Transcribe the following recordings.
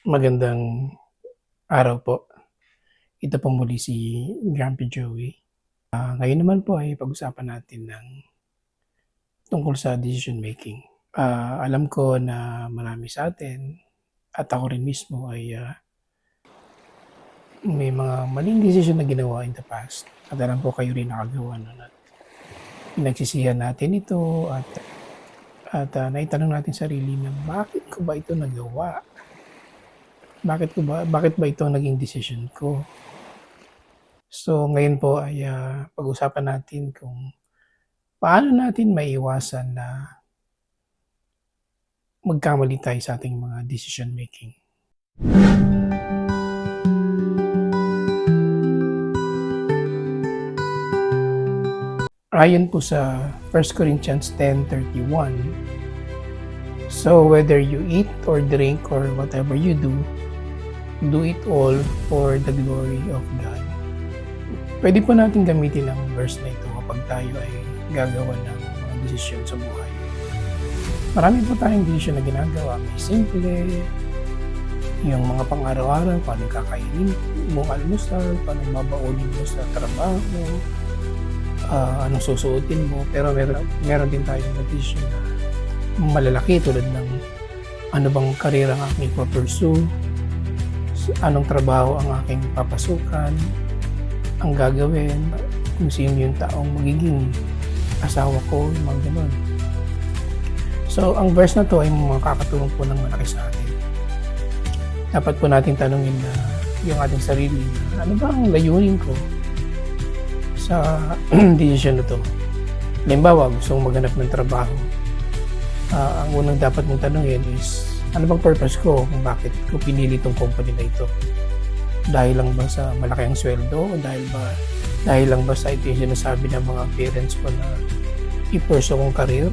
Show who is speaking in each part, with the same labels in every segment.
Speaker 1: Magandang araw po. Ito po muli si Grumpy Joey. Ngayon naman po ay pag-usapan natin ng tungkol sa decision making. Alam ko na marami sa atin at ako rin mismo ay may mga maling desisyon na ginawa in the past at alam ko kayo rin nakagawa nun at pinagsisihan natin ito at naitanong natin sarili na bakit ko ba ito nagawa? Bakit ba ito naging decision ko? So ngayon po ay pag-usapan natin kung paano natin maiiwasan na magkamali tayo sa ating mga decision making. Ayon po sa 1 Corinthians 10:31, so whether you eat or drink or whatever you do it all for the glory of God. Pwede po natin gamitin ang verse na ito kapag tayo ay gagawa ng mga desisyon sa buhay. Marami po tayong desisyon na ginagawa. May simple, yung mga pang-araw-araw, paano kakainin mong almusal, paano babaunin mo sa trabaho, anong susuotin mo. Pero meron din tayong desisyon na malalaki tulad ng ano bang career ang aking ipapursue, anong trabaho ang aking papasukan, ang gagawin, kung sino yung taong magiging asawa ko, yung mga ganun. So, ang verse na to ay makakatulong po ng malaki sa atin. Dapat po natin tanungin na yung ating sarili na ano ba ang layunin ko sa decision na to. Halimbawa, gusto mong maghanap ng trabaho. Ang unang dapat mong tanungin is ano bang purpose ko kung bakit ko pinili itong company na ito? Dahil lang ba sa malaki ang sweldo? O dahil lang ba sa ito yung sinasabi ng mga parents ko na i-pursue kong career?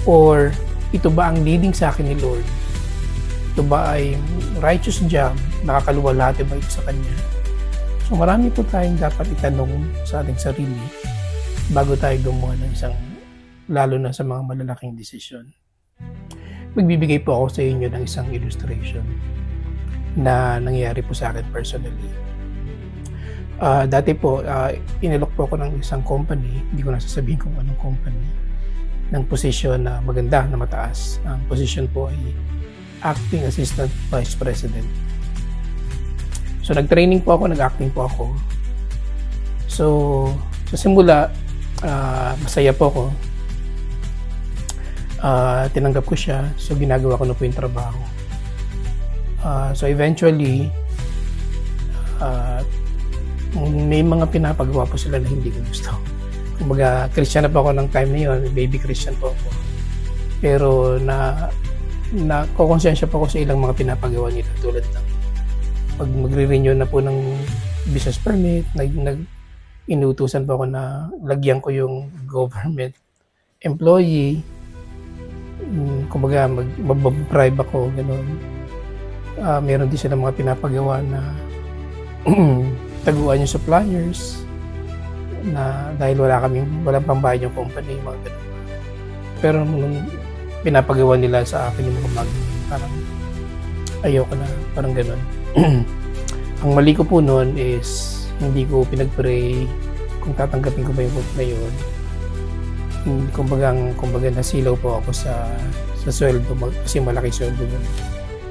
Speaker 1: Or ito ba ang leading sa akin ni Lord? Ito ba ay righteous job? Nakakaluwalhati ba ito sa Kanya? So marami po tayong dapat itanong sa ating sarili bago tayo gumawa ng isang, lalo na sa mga malalaking desisyon. Magbibigay po ako sa inyo ng isang illustration na nangyari po sa akin personally. Dati po, inalok po ako ng isang company, hindi ko na sasabihin kung anong company, ng posisyon na maganda, na mataas. Ang posisyon po ay Acting Assistant Vice President. So nag-training po ako, nag-acting po ako. So sa simula, masaya po ako. Tinanggap ko siya, so ginagawa ko na po yung trabaho. So eventually, may mga pinapagawa po sila na hindi ko gusto. Kumbaga, Christian na po ako ng time na yun, baby Christian po ako. Pero nakokonsensya po ako sa ilang mga pinapagawa nila tulad ng pag magre-renew na po ng business permit, inutusan po ako na lagyan ko yung government employee, kumbaga mag-bribe ako, gano'n. Meron din sila mga pinapagawa na taguan yung suppliers na dahil walang pambayad yung company, mga ganun. Pero nung pinapagawa nila sa akin yung mga parang ayoko na, parang ganun. Ang mali ko po noon is hindi ko pinag-pray kung tatanggapin ko ba yung vote na yun. Kumbaga nasilaw po ako sa sweldo kasi malaki sweldo yun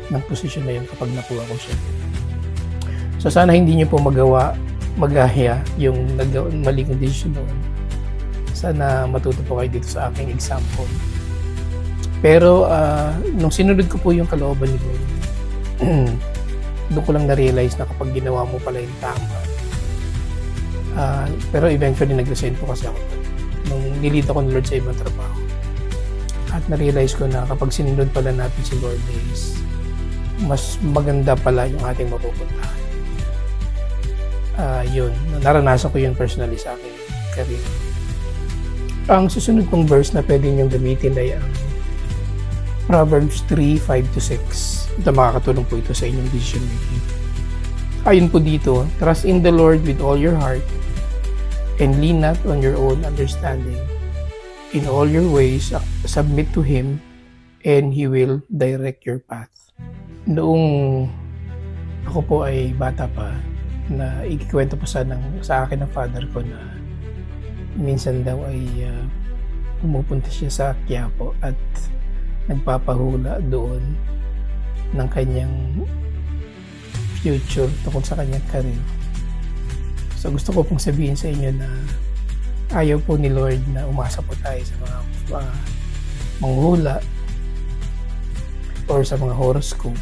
Speaker 1: ng posisyon na yun kapag nakuha ko siya. So sana hindi niyo po magaya yung mali kong decision noon. Sana matuto po kayo dito sa aking example. Pero nung sinunod ko po yung kalooban ni Lord, doon ko lang na-realize na kapag ginawa mo pala yung tama. Pero eventually nag-resign po kasi ako nung nilid ako ni Lord sa ibang trabaho. At na-realize ko na kapag sinunod pala natin si Lord is mas maganda pala yung ating mapupuntahan. Yun, naranasan ko yun personally sa aking career. Ang susunod kong verse na pwede niyong gamitin ay ang Proverbs 3:5-6. Ito, makakatulong po ito sa inyong decision making. Ayun po dito, trust in the Lord with all your heart and lean not on your own understanding. In all your ways, submit to Him and He will direct your path. Noong ako po ay bata pa, na ikikwento po sa akin ng father ko na minsan daw ay pumupunta siya sa Quiapo at nagpapahula doon ng kanyang future tungkol sa kanyang career. So gusto ko pong sabihin sa inyo na ayaw po ni Lord na umasa po tayo sa mga manghula or sa mga horoscope.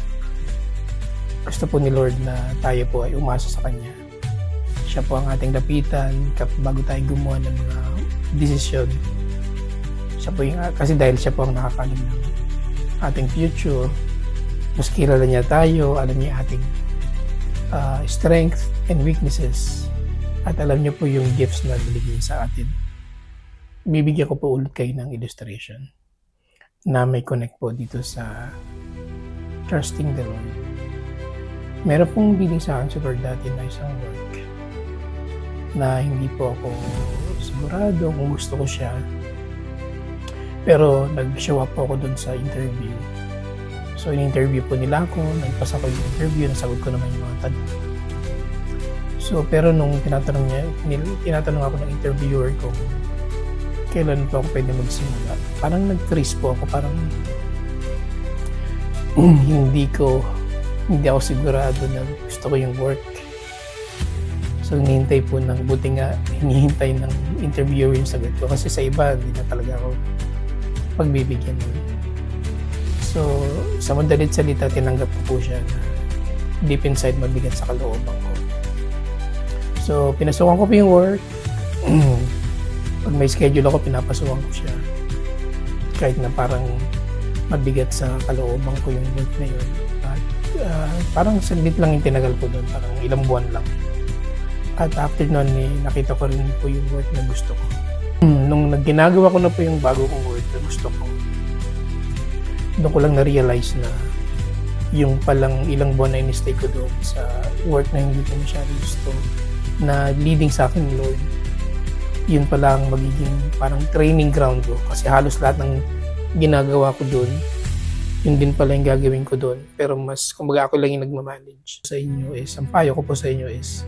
Speaker 1: Gusto po ni Lord na tayo po ay umasa sa Kanya. Siya po ang ating lapitan bago tayo gumawa ng mga desisyon. Siya po kasi dahil siya po ang nakakalam ng ating future, mas kilala niya tayo, alam niya ating strength and weaknesses, at alam niyo po yung gifts na binigay sa atin. Bibigyan ko po ulit kayo ng illustration na may connect po dito sa trusting the Lord. Meron pong biling sa akin si Lord dati na isang work na hindi po ako sigurado kung gusto ko siya, pero nag-show up po ako dun sa interview. So in-interview po nila ako, nagpasa ko yung interview, nasagot ko naman yung mga tanong. So pero nung tinatanong ako ng interviewer ko kailan po ako pwede magsimula, parang nag-freeze po ako, parang hindi ako sigurado na gusto ko yung work. So hinihintay po hinihintay ng interviewer yung sagot ko, kasi sa iba hindi na talaga ako pagbibigyan. So sa madalit salita, tinanggap ko po siya na deep inside mabigat sa kalooban ko. So pinasukan ko po yung work. Pag may schedule ako, pinapasukan ko siya kahit na parang mabigat sa kalooban ko yung work na yun. Parang saglit lang yung tinagal ko doon, parang ilang buwan lang. At after nun, nakita ko rin po yung work na gusto ko. Nung ginagawa ko na po yung bago kong work na gusto ko, doon ko lang na-realize na yung palang ilang buwan na in-stay ko doon sa work na hindi ko masyado gusto, na leading sa akin Lord, yun pala ang magiging parang training ground ko, kasi halos lahat ng ginagawa ko doon, yun din pala yung gagawin ko doon. Pero mas, kumbaga ako lang yung nagmamanage. Sa inyo is, ang payo ko po sa inyo is,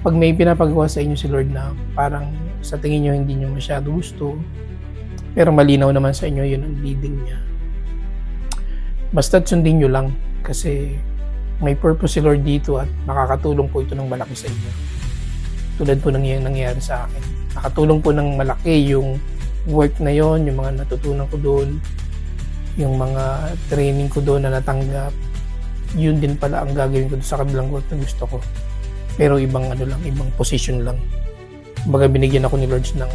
Speaker 1: pag may pinapagawa sa inyo si Lord na parang sa tingin nyo hindi nyo masyado gusto, pero malinaw naman sa inyo yun ang leading niya, basta't sundin nyo lang, kasi may purpose si Lord dito at makakatulong po ito ng malaki sa inyo. Tulad po ng nangyayari sa akin. Nakatulong po ng malaki yung work na yon, yung mga natutunan ko doon, yung mga training ko doon na natanggap. Yun din pala ang gagawin ko sa kabilang work na gusto ko. Pero ibang position lang. Baga binigyan ako ni Lord ng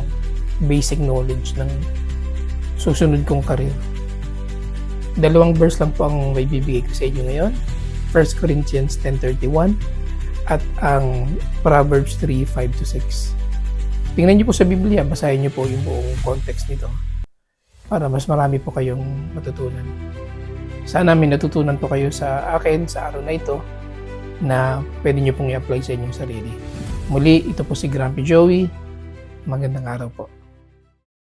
Speaker 1: basic knowledge ng susunod kong career. 2 verse lang po ang may bibigay ko sa inyo ngayon. 1 Corinthians 10:31 at ang Proverbs 3:5-6. Tingnan niyo po sa Biblia, basahin niyo po yung buong context nito para mas marami po kayong matutunan. Sana may natutunan po kayo sa akin sa araw na ito na pwede niyo pong i-apply sa inyong sarili. Muli, ito po si Grumpy Joey. Magandang araw po.